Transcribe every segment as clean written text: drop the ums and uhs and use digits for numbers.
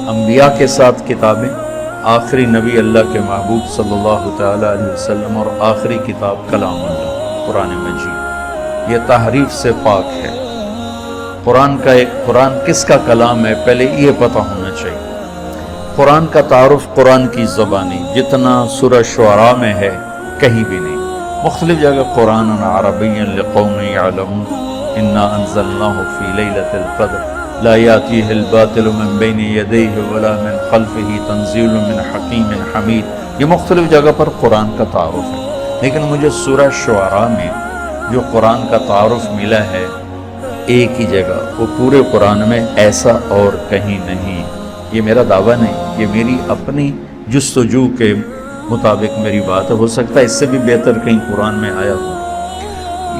انبیاء کے ساتھ کتابیں، آخری نبی اللہ کے محبوب صلی اللہ تعالیٰ علیہ وسلم، اور آخری کتاب کلام اللہ قرآن مجید، یہ تحریف سے پاک ہے۔ قرآن کس کا کلام ہے پہلے یہ پتہ ہونا چاہیے۔ قرآن کا تعارف قرآن کی زبانی جتنا سورہ شعراء میں ہے کہیں بھی نہیں۔ مختلف جگہ قرآن عربی لقوم یعلمون، انا انزلناہ فی لیلۃ القدر لا یاتیہ الباطل من بین یدیہ ولا من خلفہ تنزیل من حکیم حمید، یہ مختلف جگہ پر قرآن کا تعارف ہے، لیکن مجھے سورہ شعراء میں جو قرآن کا تعارف ملا ہے ایک ہی جگہ، وہ پورے قرآن میں ایسا اور کہیں نہیں۔ یہ میرا دعویٰ نہیں، یہ میری اپنی جستجو کے مطابق میری بات ہے، ہو سکتا ہے اس سے بھی بہتر کہیں قرآن میں آیا ہو۔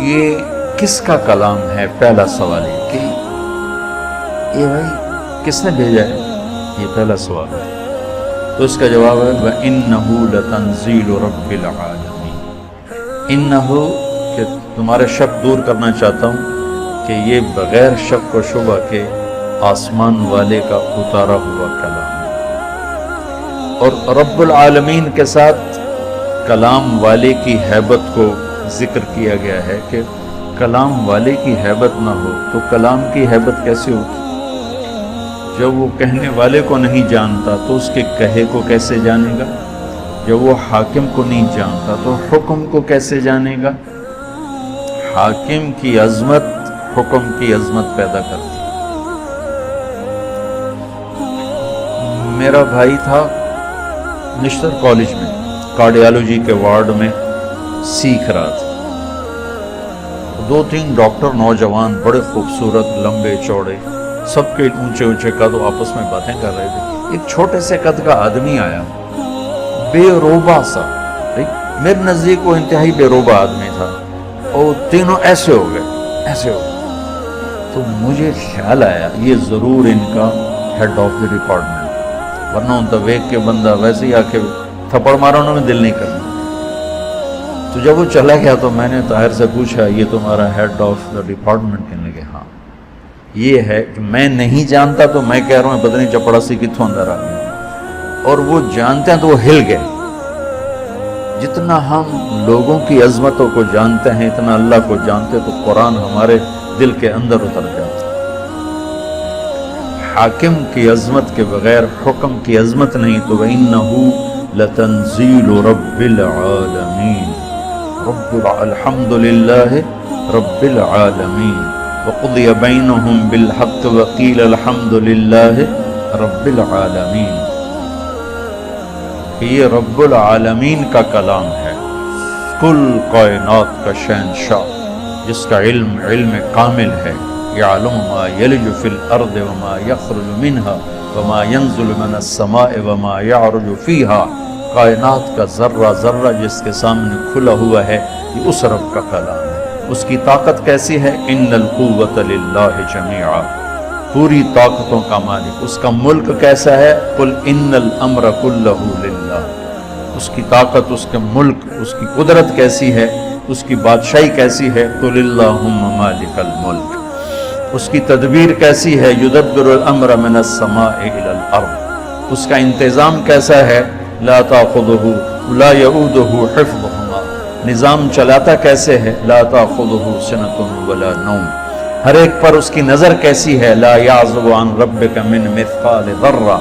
یہ کس کا کلام ہے؟ پہلا سوال ہے کہ یہ بھائی کس نے بھیجا ہے؟ یہ پہلا سوال ہے۔ تو اس کا جواب ہے وَإِنَّهُ لَتَنزِيلُ رَبِّ الْعَالَمِينَ۔ انہو کہ تمہارا شک دور کرنا چاہتا ہوں کہ یہ بغیر شک و شبہ کے آسمان والے کا اتارا ہوا کلام ہے، اور رب العالمین کے ساتھ کلام والے کی ہیبت کو ذکر کیا گیا ہے کہ کلام والے کی ہیبت نہ ہو تو کلام کی ہیبت کیسے ہوگی؟ جب وہ کہنے والے کو نہیں جانتا تو اس کے کہے کو کیسے جانے گا؟ جب وہ حاکم کو نہیں جانتا تو حکم کو کیسے جانے گا؟ حاکم کی عظمت حکم کی عظمت پیدا کرتی۔ میرا بھائی تھا نشتر کالج میں کارڈیالوجی کے وارڈ میں سیکھ رہا تھا، 2-3 ڈاکٹر نوجوان بڑے خوبصورت لمبے چوڑے سب کے اونچے اونچے قد آپس میں باتیں کر رہے تھے۔ ایک چھوٹے سے قد کا آدمی آیا، بے روبا سا، میرے نزدیک وہ انتہائی بے روبا آدمی تھا، اور تینوں ایسے ہو گئے۔ تو مجھے خیال آیا یہ ضرور ان کا ہیڈ آف دی ڈپارٹمنٹ، ورنہ ان تو ویک کے بندہ ویسے ہی آ کے تھپڑ مارا میں دل نہیں کرنا۔ تو جب وہ چلا گیا تو میں نے طاہر سے پوچھا یہ تمہارا ہیڈ آف دا ڈپارٹمنٹ؟ کہنے لگے ہاں یہ ہے۔ کہ میں نہیں جانتا تو میں کہہ رہا ہوں پتہ نہیں چپڑا سی کتوں اندر آ گئی، اور وہ جانتے ہیں تو وہ ہل گئے۔ جتنا ہم لوگوں کی عظمتوں کو جانتے ہیں اتنا اللہ کو جانتے تو قرآن ہمارے دل کے اندر اتر جاتا۔ حاکم کی عظمت کے بغیر حکم کی عظمت نہیں، تو وَإِنَّهُ لَتَنزِيلُ رَبِّ الْعَالَمِينَ الحمد للہ رب العالمین وقضی بینہم بالحق وقیل الحمد للہ رب العالمین۔ یہ رب العالمین کا کلام ہے، کل کائنات کا شہنشاہ، جس کا علم کامل ہے۔ یعلم ما یلج فی الارض وما یخرج منها وما ینزل من السماء وما یعرج فیہا۔ کائنات کا ذرہ ذرہ جس کے سامنے کھلا ہوا ہے یہ اس رب کا کلام ہے۔ اس کی طاقت کیسی ہے؟ ان القوۃ للہ جمیعا، پوری طاقتوں کا مالک۔ اس کا ملک کیسا ہے؟ قل ان الامر کلہ للہ، اس کی طاقت، اس کے ملک، اس کی قدرت کیسی ہے، اس کی بادشاہی کیسی ہے؟ قل اللہم مالک الملک۔ اس کی تدبیر کیسی ہے؟ یدبر الامر من السماء الی الارض۔ اس کا انتظام کیسا ہے؟ لا تاخذہ لا یعودہ حفظہما، نظام چلاتا کیسے ہے؟ لا تاخذہ سنۃ ولا نوم، ہر ایک پر اس کی نظر کیسی ہے؟ لا یعزب عن ربک من مثقال ذرہ،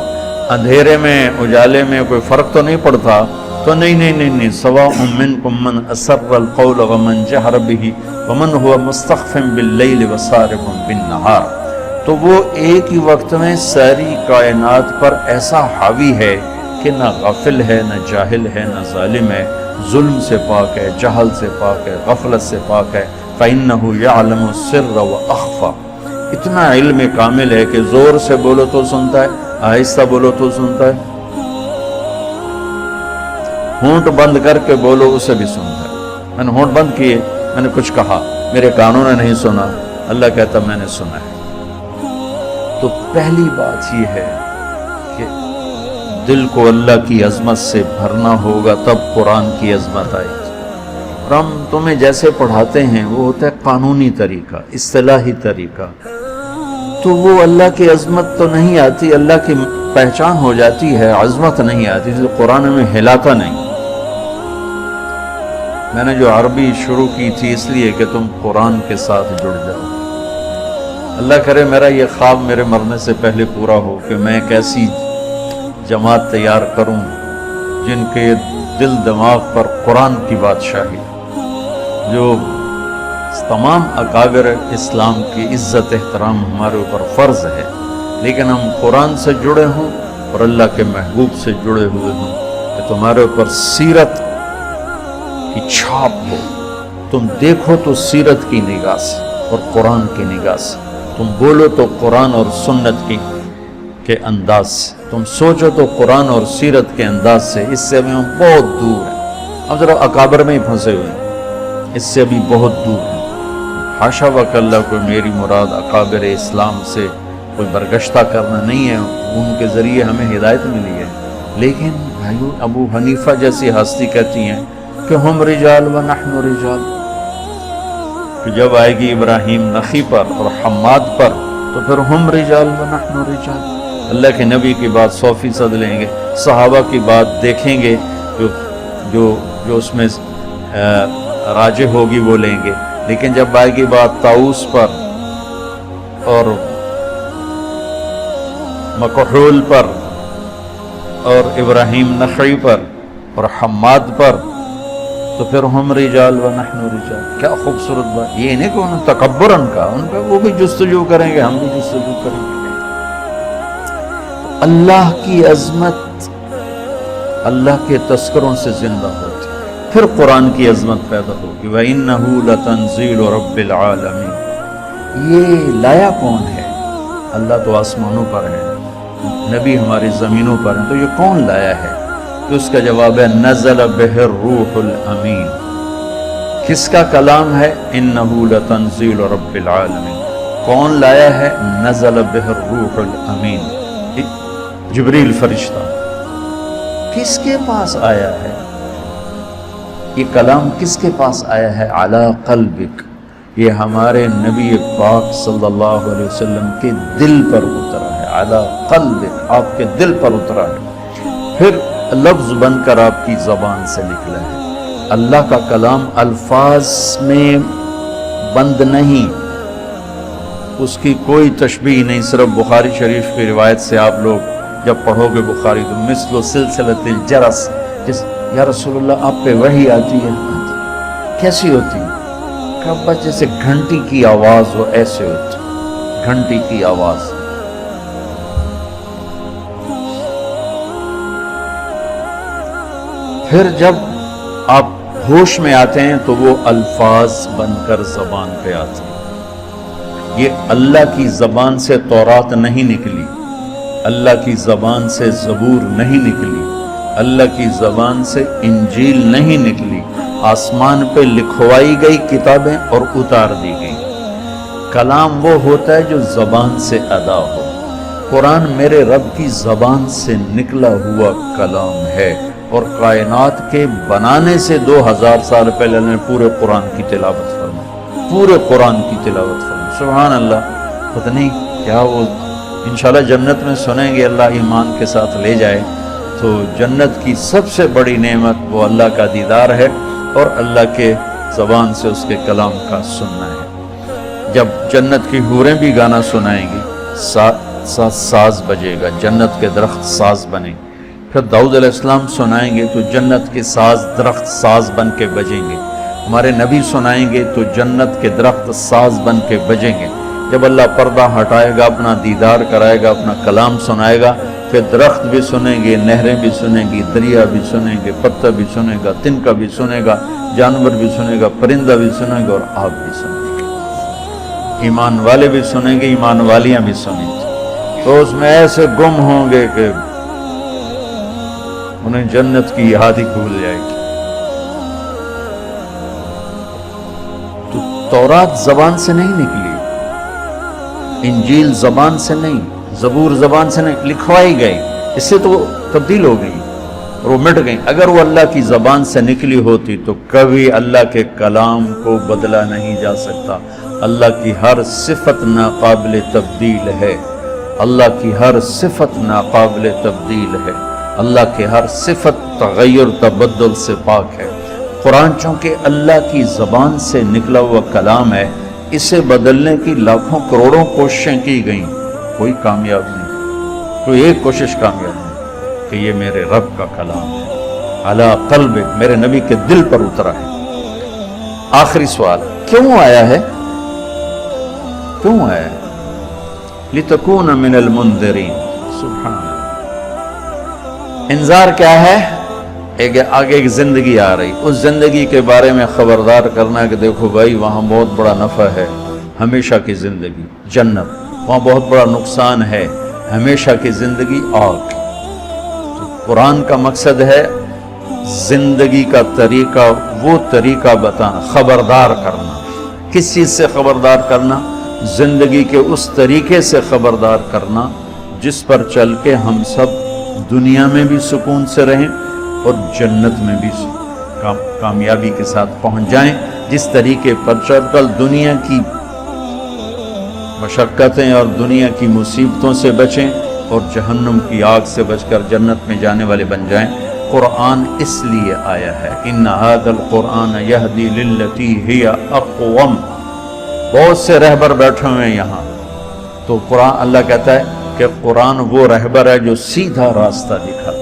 اندھیرے میں اجالے میں کوئی فرق تو نہیں پڑتا؟ تو نہیں، سواء منکم من اسر القول ومن جہر بہ ومن هو مستخف باللیل وسارب بالنہار۔ تو وہ ایک ہی وقت میں ساری کائنات پر ایسا حاوی ہے کہ نہ غافل ہے، نہ جاہل ہے، نہ ظالم ہے، ظلم سے پاک ہے، جہل سے پاک ہے، غفلت سے پاک ہے۔ فَإِنَّهُ يَعْلَمُ السِّرَّ وَأَخْفَى، اتنا علم کامل ہے کہ زور سے بولو تو سنتا ہے، آہستہ بولو تو سنتا ہے، ہونٹ بند کر کے بولو اسے بھی سنتا ہے۔ میں نے ہونٹ بند کیے، میں نے کچھ کہا، میرے کانوں نے نہیں سنا، اللہ کہتا میں نے سنا ہے۔ تو پہلی بات یہ ہے کہ دل کو اللہ کی عظمت سے بھرنا ہوگا، تب قرآن کی عظمت آئے گی۔ اور ہم تمہیں جیسے پڑھاتے ہیں وہ ہوتا ہے قانونی طریقہ، اصطلاحی طریقہ۔ تو وہ اللہ کی عظمت تو نہیں آتی، اللہ کی پہچان ہو جاتی ہے، عظمت نہیں آتی، جو قرآن میں ہلاتا نہیں۔ میں نے جو عربی شروع کی تھی اس لیے کہ تم قرآن کے ساتھ جڑ جاؤ۔ اللہ کرے میرا یہ خواب میرے مرنے سے پہلے پورا ہو کہ میں ایک ایسی جماعت تیار کروں جن کے دل دماغ پر قرآن کی بادشاہی، جو تمام اکابر اسلام کی عزت احترام ہمارے اوپر فرض ہے، لیکن ہم قرآن سے جڑے ہوں اور اللہ کے محبوب سے جڑے ہوئے ہوں، کہ تمہارے اوپر سیرت کی چھاپ ہو، تم دیکھو تو سیرت کی نگاہ سے اور قرآن کی نگاہ سے، تم بولو تو قرآن اور سنت کے انداز سے، تم سوچو تو قرآن اور سیرت کے انداز سے۔ اس سے ہم بہت دور ہیں، ہم ذرا اکابر میں ہی پھنسے ہوئے ہیں، اس سے بھی بہت دور ہیں۔ حاشا وکلا کوئی میری مراد اکابر اسلام سے کوئی برگشتہ کرنا نہیں ہے، ان کے ذریعے ہمیں ہدایت ملی ہے، لیکن بھائیو ابو حنیفہ جیسی ہستی کہتی ہیں کہ ہم رجال و نحن رجال، کہ جب آئے گی ابراہیم نخی پر اور حماد پر تو پھر ہم رجال و نحن رجال۔ اللہ کے نبی کی بات 100% لیں گے، صحابہ کی بات دیکھیں گے، جو اس میں راجح ہوگی وہ لیں گے، لیکن جب آئے گی بات طاؤس پر اور مکحول پر اور ابراہیم نخعی پر اور حماد پر تو پھر ہم رجال و نحن رجال۔ کیا خوبصورت بات، یہ نہیں کہ انہوں نے تکبرن کا، ان پہ وہ بھی جستجو کریں گے، ہم بھی جستجو کریں گے۔ اللہ کی عظمت اللہ کے تذکروں سے زندہ ہوتی، پھر قرآن کی عظمت پیدا ہوگی۔ وَإِنَّهُ لَتَنزِيلُ رَبِّ الْعَالَمِينَ۔ یہ لایا کون ہے؟ اللہ تو آسمانوں پر ہے، نبی ہماری زمینوں پر ہیں، تو یہ کون لایا ہے؟ تو اس کا جواب ہے نزل بہ الروح الامین۔ کس کا کلام ہے؟ انہ لتنزیل رب العالمین۔ کون لایا ہے؟ نزل بہ الروح الامین، جبریل فرشتہ۔ کس کے پاس آیا ہے یہ کلام؟ کس کے پاس آیا ہے؟ علی قلبک، یہ ہمارے نبی پاک صلی اللہ علیہ وسلم کے دل پر اترا ہے۔ علی قلبک، آپ کے دل پر اترا ہے، پھر لفظ بن کر آپ کی زبان سے نکلا ہے۔ اللہ کا کلام الفاظ میں بند نہیں، اس کی کوئی تشبیہ نہیں۔ صرف بخاری شریف کی روایت سے آپ لوگ جب پڑھو گے بخاری تو مثل سلسلۃ الجرس، یا رسول اللہ آپ پہ وحی آتی ہے، کیسی ہوتی ہے؟ کہ بس جیسے گھنٹی کی آواز ہو، ایسے ہوتی گھنٹی کی آواز۔ پھر جب آپ ہوش میں آتے ہیں تو وہ الفاظ بن کر زبان پہ آتے ہیں۔ یہ اللہ کی زبان سے تورات نہیں نکلی، اللہ کی زبان سے زبور نہیں نکلی، اللہ کی زبان سے انجیل نہیں نکلی، آسمان پہ لکھوائی گئی کتابیں اور اتار دی گئی۔ کلام وہ ہوتا ہے جو زبان سے ادا ہو۔ قرآن میرے رب کی زبان سے نکلا ہوا کلام ہے، اور کائنات کے بنانے سے 2000 سال پہلے نے پورے قرآن کی تلاوت فرمائی، پورے قرآن کی تلاوت فرمائی۔ سبحان اللہ، پتہ نہیں کیا وہ انشاءاللہ جنت میں سنیں گے، اللہ ایمان کے ساتھ لے جائے تو جنت کی سب سے بڑی نعمت وہ اللہ کا دیدار ہے اور اللہ کے زبان سے اس کے کلام کا سننا ہے۔ جب جنت کی حوریں بھی گانا سنائیں گی، ساز بجے گا، جنت کے درخت ساز بنے۔ پھر داؤد علیہ السلام سنائیں گے تو جنت کے ساز درخت ساز بن کے بجیں گے۔ ہمارے نبی سنائیں گے تو جنت کے درخت ساز بن کے بجیں گے۔ جب اللہ پردہ ہٹائے گا، اپنا دیدار کرائے گا، اپنا کلام سنائے گا، پھر درخت بھی سنیں گے، نہریں بھی سنیں گی، دریا بھی سنیں گے، پتہ بھی سنے گا، تنکا بھی سنے گا، جانور بھی سنے گا، پرندہ بھی سنے گا اور آپ بھی سنیں گے۔ ایمان والے بھی سنیں گے، ایمان والیاں بھی سنیں گے، تو اس میں ایسے گم ہوں گے کہ انہیں جنت کی یاد ہی بھول جائے گی۔ تو تورات زبان سے نہیں نکلی، انجیل زبان سے نہیں، زبور زبان سے نہیں، لکھوائی گئی، اس سے تو تبدیل ہو گئی اور وہ مٹ گئی۔ اگر وہ اللہ کی زبان سے نکلی ہوتی تو کبھی اللہ کے کلام کو بدلا نہیں جا سکتا، اللہ کی ہر صفت ناقابل تبدیل ہے، اللہ کی ہر صفت ناقابل تبدیل ہے، اللہ کی ہر صفت تغیر تبدل سے پاک ہے۔ قرآن چونکہ اللہ کی زبان سے نکلا ہوا کلام ہے، اسے بدلنے کی لاکھوں کروڑوں کوششیں کی گئیں، کوئی کامیاب نہیں، کوئی ایک کوشش کامیاب نہیں کہ یہ میرے رب کا کلام ہے، علی قلب، میرے نبی کے دل پر اترا ہے۔ آخری سوال، کیوں آیا ہے؟ کیوں آیا ہے؟ لِتَكُونَ مِنَ الْمُنذِرِينَ۔ سبحان اللہ۔ انذار کیا ہے؟ آگے ایک زندگی آ رہی، اس زندگی کے بارے میں خبردار کرنا کہ دیکھو بھائی وہاں بہت بڑا نفع ہے، ہمیشہ کی زندگی جنت، وہاں بہت بڑا نقصان ہے، ہمیشہ کی زندگی آگ۔ تو قرآن کا مقصد ہے زندگی کا طریقہ، وہ طریقہ بتانا، خبردار کرنا۔ کس چیز سے خبردار کرنا؟ زندگی کے اس طریقے سے خبردار کرنا جس پر چل کے ہم سب دنیا میں بھی سکون سے رہیں اور جنت میں بھی کامیابی کے ساتھ پہنچ جائیں، جس طریقے پر چل کر دنیا کی مشقتیں اور دنیا کی مصیبتوں سے بچیں اور جہنم کی آگ سے بچ کر جنت میں جانے والے بن جائیں۔ قرآن اس لیے آیا ہے، ان ھذا القرآن یہدی للتی ہی اقوم۔ بہت سے رہبر بیٹھے ہوئے ہیں یہاں، تو قرآن، اللہ کہتا ہے کہ قرآن وہ رہبر ہے جو سیدھا راستہ دکھاتا ہے۔